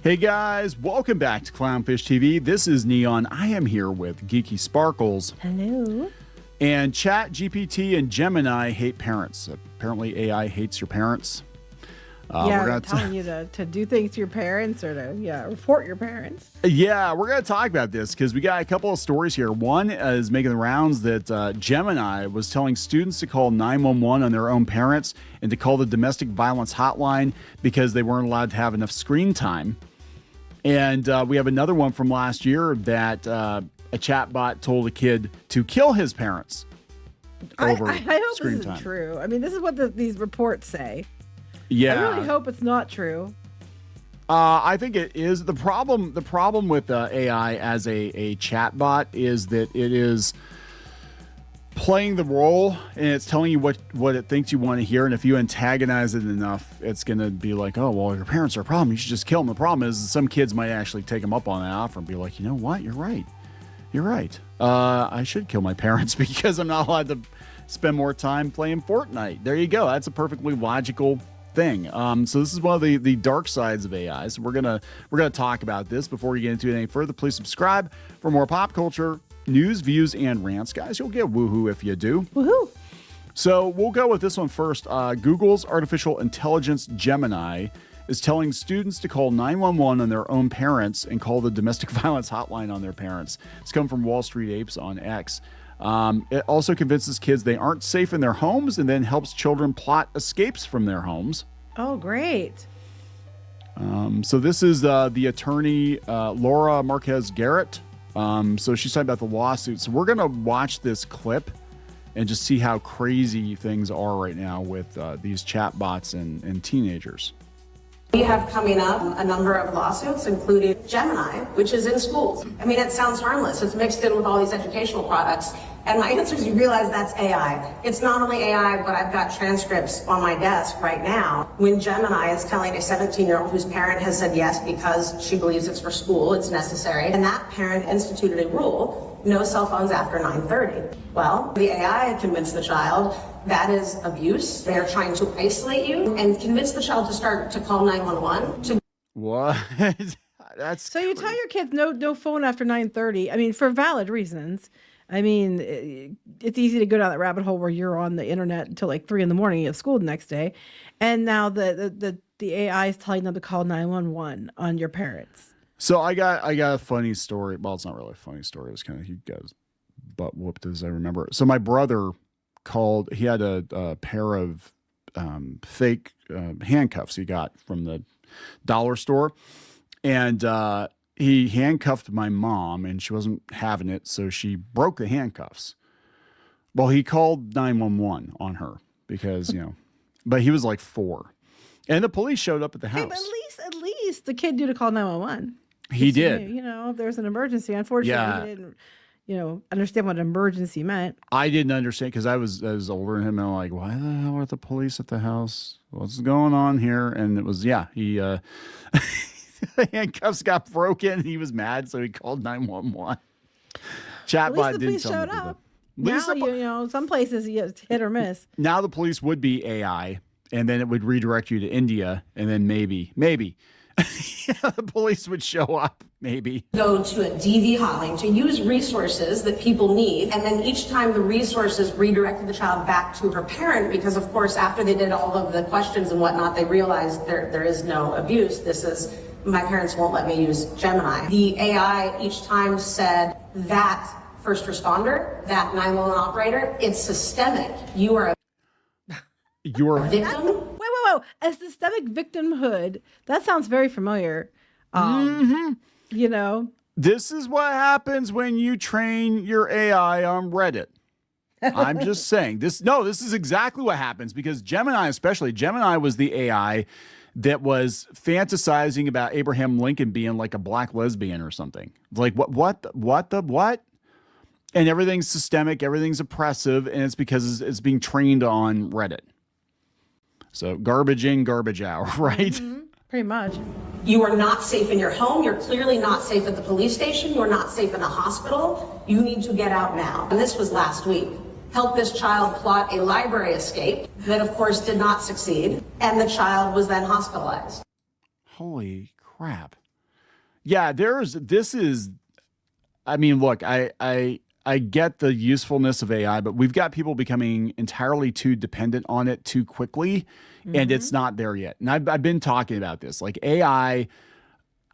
Hey guys, welcome back to Clownfish TV. This is Kneon. I am here with Geeky Sparkles. Hello. And ChatGPT and Gemini hate parents. Apparently AI hates your parents. We're telling you to do things to your parents or to report your parents. Yeah, we're going to talk about this because we got a couple of stories here. One is making the rounds that Gemini was telling students to call 911 on their own parents and to call the domestic violence hotline because they weren't allowed to have enough screen time. And we have another one from last year that a chatbot told a kid to kill his parents over I hope screen this time. is true. I mean, this is what these reports say. Yeah, I really hope it's not true. I think it is. The problem with AI as a chatbot is that it is playing the role and it's telling you what it thinks you want to hear. And if you antagonize it enough, it's going to be like, oh, well, your parents are a problem. You should just kill them. The problem is some kids might actually take them up on that offer and be like, you know what? You're right. You're right. I should kill my parents because I'm not allowed to spend more time playing Fortnite. There you go. That's a perfectly logical thing. So this is one of the dark sides of AI. So we're gonna talk about this. Before we get into it any further, please subscribe for more pop culture news, views, and rants, guys. You'll get woohoo if you do. Woohoo! So we'll go with this one first. Google's artificial intelligence Gemini is telling students to call 911 on their own parents and call the domestic violence hotline on their parents. It's come from Wall Street Apes on X. It also convinces kids they aren't safe in their homes and then helps children plot escapes from their homes. Oh, great. So this is the attorney, Laura Marquez Garrett. So she's talking about the lawsuit. So we're going to watch this clip and just see how crazy things are right now with these chatbots and teenagers. We have coming up a number of lawsuits, including Gemini, which is in schools. I mean, it sounds harmless. It's mixed in with all these educational products. And my answer is you realize that's AI. It's not only AI, but I've got transcripts on my desk right now when Gemini is telling a 17-year-old whose parent has said yes because she believes it's for school, it's necessary, and that parent instituted a rule, no cell phones after 9:30. Well, the AI convinced the child that is abuse. They're trying to isolate you and convince the child to start to call 911. What? That's so you tell your kids no phone after 9:30. I mean, for valid reasons. I mean, it's easy to go down that rabbit hole where you're on the internet until like 3 a.m. You have school the next day, and now the AI is telling them to call 911 on your parents. So I got a funny story. Well, it's not really a funny story. It was kind of, he got his butt whooped as I remember. So my brother called. He had a pair of fake handcuffs he got from the dollar store, and he handcuffed my mom, and she wasn't having it, so she broke the handcuffs. Well, he called 911 on her because but he was like 4, and the police showed up at the house. Hey, but at least the kid knew to call 911. He did. If there's an emergency, unfortunately, he didn't understand what an emergency meant. I didn't understand because I was older than him, and I'm like, why the hell are the police at the house? What's going on here? And it was, he the handcuffs got broken and he was mad, so he called 911. Chatbot didn't showed up. Now, some places it's hit or miss. Now the police would be AI, and then it would redirect you to India, and then maybe the police would show up, maybe. Go to a DV hotline to use resources that people need, and then each time the resources redirected the child back to her parent, because of course after they did all of the questions and whatnot, they realized there is no abuse. This is, my parents won't let me use Gemini. The AI each time said that first responder, that 911 operator, it's systemic. You are a victim. Whoa. A systemic victimhood. That sounds very familiar. This is what happens when you train your AI on Reddit. I'm just saying this is exactly what happens because Gemini was the AI that was fantasizing about Abraham Lincoln being like a black lesbian or something. Like what? And everything's systemic, everything's oppressive, and it's because it's being trained on Reddit. So garbage in, garbage out, right? Mm-hmm. Pretty much. You are not safe in your home. You're clearly not safe at the police station. You're not safe in the hospital. You need to get out now. And this was last week. Helped this child plot a library escape that, of course, did not succeed. And the child was then hospitalized. Holy crap. Yeah, I mean, look, I get the usefulness of AI, but we've got people becoming entirely too dependent on it too quickly, and it's not there yet. And I've been talking about this. Like AI,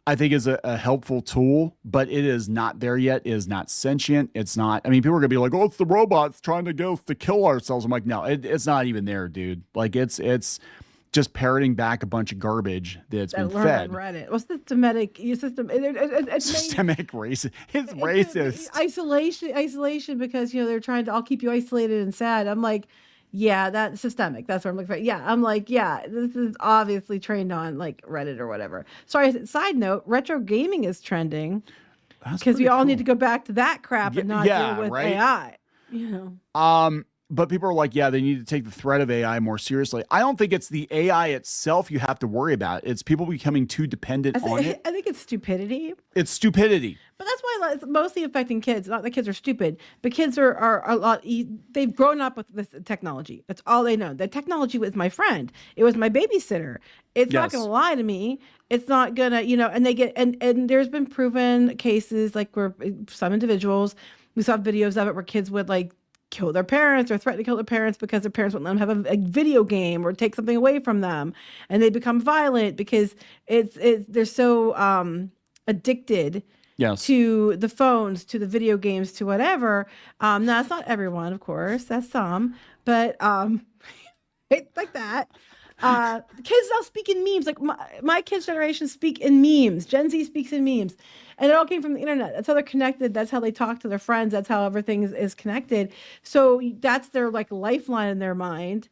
I think is a helpful tool, but it is not there yet. It is not sentient. It's not. I mean, people are gonna be like, "Oh, it's the robots trying to go to kill ourselves." I'm like, no, it's not even there, dude. Like it's just parroting back a bunch of garbage that's been fed. On Reddit. What's the systemic system? Systemic racist. It's racist. Isolation, because they're trying to all keep you isolated and sad. I'm like, yeah, that's systemic. That's what I'm looking for. Yeah, I'm like, yeah, this is obviously trained on like Reddit or whatever. Sorry. Side note: retro gaming is trending because we all need to go back to that crap and not deal with AI. But people are like, yeah, they need to take the threat of AI more seriously. I don't think it's the AI itself you have to worry about. It's people becoming too dependent on it. I think it's stupidity. It's stupidity. But that's why it's mostly affecting kids. Not that kids are stupid, but kids are a lot. They've grown up with this technology. That's all they know. The technology was my friend. It was my babysitter. It's not going to lie to me. It's not going to, and they get, and there's been proven cases like where some individuals, we saw videos of it where kids would like kill their parents or threaten to kill their parents because their parents wouldn't let them have a video game or take something away from them, and they become violent because they're so addicted to the phones, to the video games, to whatever. Now that's not everyone, of course, that's some, but it's like that. Kids now speak in memes. Like my kids' generation speak in memes. Gen Z speaks in memes. And it all came from the internet. That's how they're connected. That's how they talk to their friends. That's how everything is connected. So that's their like lifeline in their mind.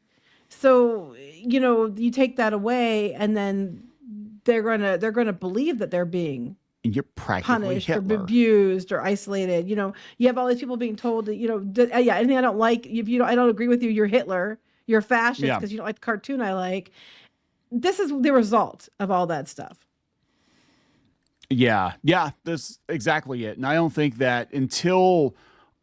So, you take that away and then they're gonna believe that they're being you're practically punished Hitler. or abused or isolated. You have all these people being told that, anything I don't like, if I don't agree with you, you're Hitler. You're a fascist because you don't like the cartoon I like. This is the result of all that stuff. Yeah, that's exactly it. And I don't think that until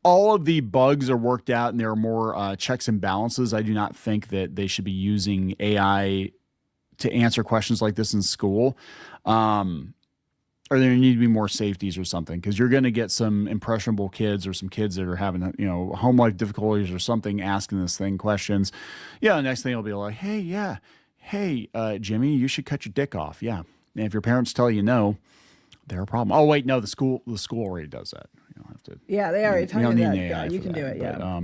all of the bugs are worked out and there are more checks and balances, I do not think that they should be using AI to answer questions like this in school. Or there need to be more safeties or something, because you're going to get some impressionable kids or some kids that are having, home life difficulties or something, asking this thing questions. Yeah, the next thing will be like, hey, Jimmy, you should cut your dick off. Yeah. And if your parents tell you no, they're a problem. Oh, wait, no, the school already does that. You don't have to. Yeah, they already tell you that. Yeah, you can do it. Yeah.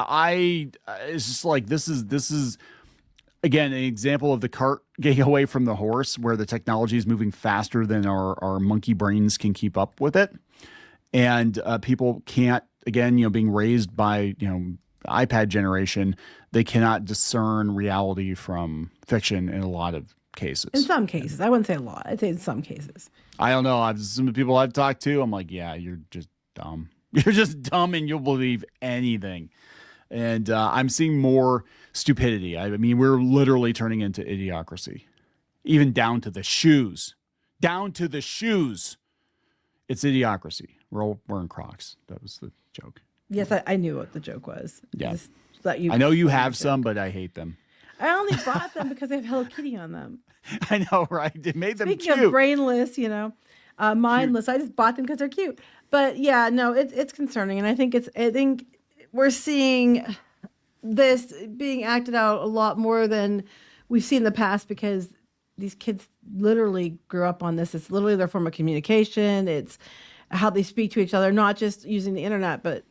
But, it's just like, this is again, an example of the cart getting away from the horse, where the technology is moving faster than our monkey brains can keep up with it. And people can't, again, being raised by, iPad generation, they cannot discern reality from fiction in a lot of cases. In some cases. I wouldn't say a lot. I'd say in some cases. I don't know. Some of the people I've talked to, I'm like, yeah, you're just dumb. You're just dumb and you'll believe anything. And I'm seeing more stupidity. I mean, we're literally turning into idiocracy, even down to the shoes. Down to the shoes. It's idiocracy. We're all wearing Crocs. That was the joke. Yes, I knew what the joke was. Yeah. I know you have some, but I hate them. I only bought them because they have Hello Kitty on them. I know, right? It made them cute. Speaking of brainless, mindless, cute. I just bought them because they're cute. But yeah, no, it's concerning, and I think we're seeing this being acted out a lot more than we've seen in the past, because these kids literally grew up on this. It's literally their form of communication. It's how they speak to each other, not just using the internet, but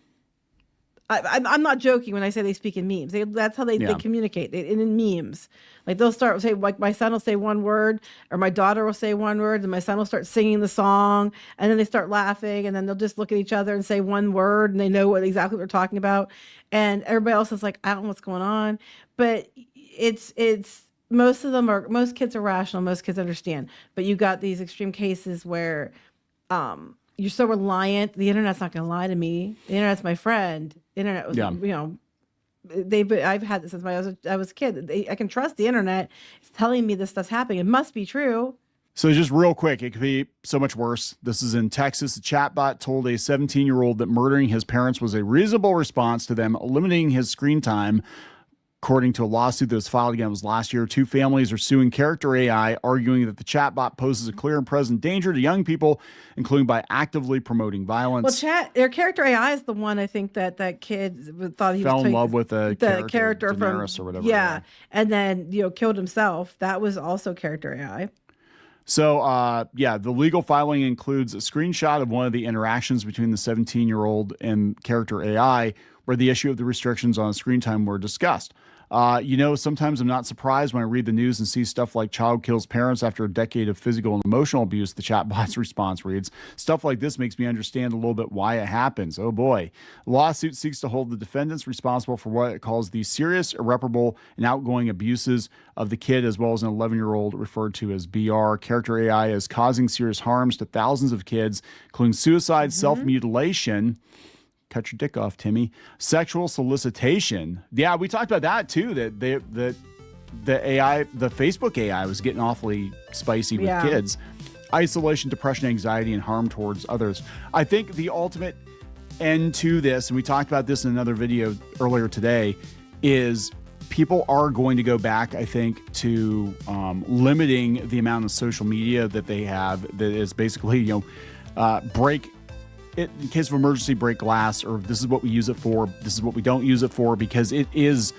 I'm not joking when I say they speak in memes. That's how they communicate in memes. Like they'll start say, like my son will say one word, or my daughter will say one word, and my son will start singing the song, and then they start laughing, and then they'll just look at each other and say one word, and they know exactly what we're talking about, and everybody else is like, I don't know what's going on. But it's most kids are rational, most kids understand, but you got these extreme cases where you're so reliant. The internet's not going to lie to me. The internet's my friend. The internet was, I've had this since I was a kid. I can trust the internet. It's telling me this stuff's happening. It must be true. So just real quick, it could be so much worse. This is in Texas. A chatbot told a 17-year-old that murdering his parents was a reasonable response to them limiting his screen time According to a lawsuit that was filed again was last year, 2 families are suing Character AI, arguing that the chatbot poses a clear and present danger to young people, including by actively promoting violence. Well, their Character AI is the one, I think, that kid thought he fell was in love with the character from Daenerys or whatever. Yeah, and then killed himself. That was also Character AI. So, the legal filing includes a screenshot of one of the interactions between the 17-year-old and Character AI, where the issue of the restrictions on screen time were discussed. Sometimes I'm not surprised when I read the news and see stuff like child kills parents after a decade of physical and emotional abuse, the chatbot's response reads. Stuff like this makes me understand a little bit why it happens. Oh boy. The lawsuit seeks to hold the defendants responsible for what it calls the serious, irreparable, and outgoing abuses of the kid, as well as an 11-year-old referred to as BR. Character AI is causing serious harms to thousands of kids, including suicide, self-mutilation. Cut your dick off, Timmy. Sexual solicitation. Yeah, we talked about that too. That the Facebook AI was getting awfully spicy with kids. Isolation, depression, anxiety, and harm towards others. I think the ultimate end to this, and we talked about this in another video earlier today, is people are going to go back, I think, to limiting the amount of social media that they have. That is basically, break it in case of emergency, break glass, or this is what we use it for, this is what we don't use it for, because it is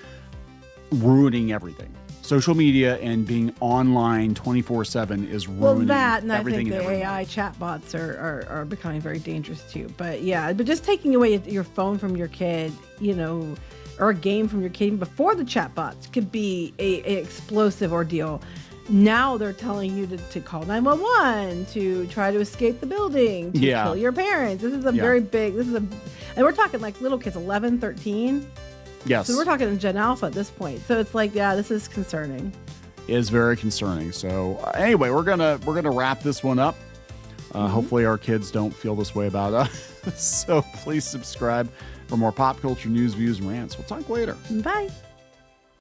ruining everything. Social media and being online 24/7 is ruining everything. I think the AI chatbots are becoming very dangerous too. But just taking away your phone from your kid, or a game from your kid even before the chatbots could be a explosive ordeal. Now they're telling you to call 911, to try to escape the building, to kill your parents. This is a very big, and we're talking like little kids, 11, 13. Yes. So we're talking in Gen Alpha at this point. So it's like, this is concerning. It is very concerning. So anyway, we're gonna wrap this one up. Hopefully our kids don't feel this way about us. So please subscribe for more pop culture news, views, and rants. We'll talk later. Bye.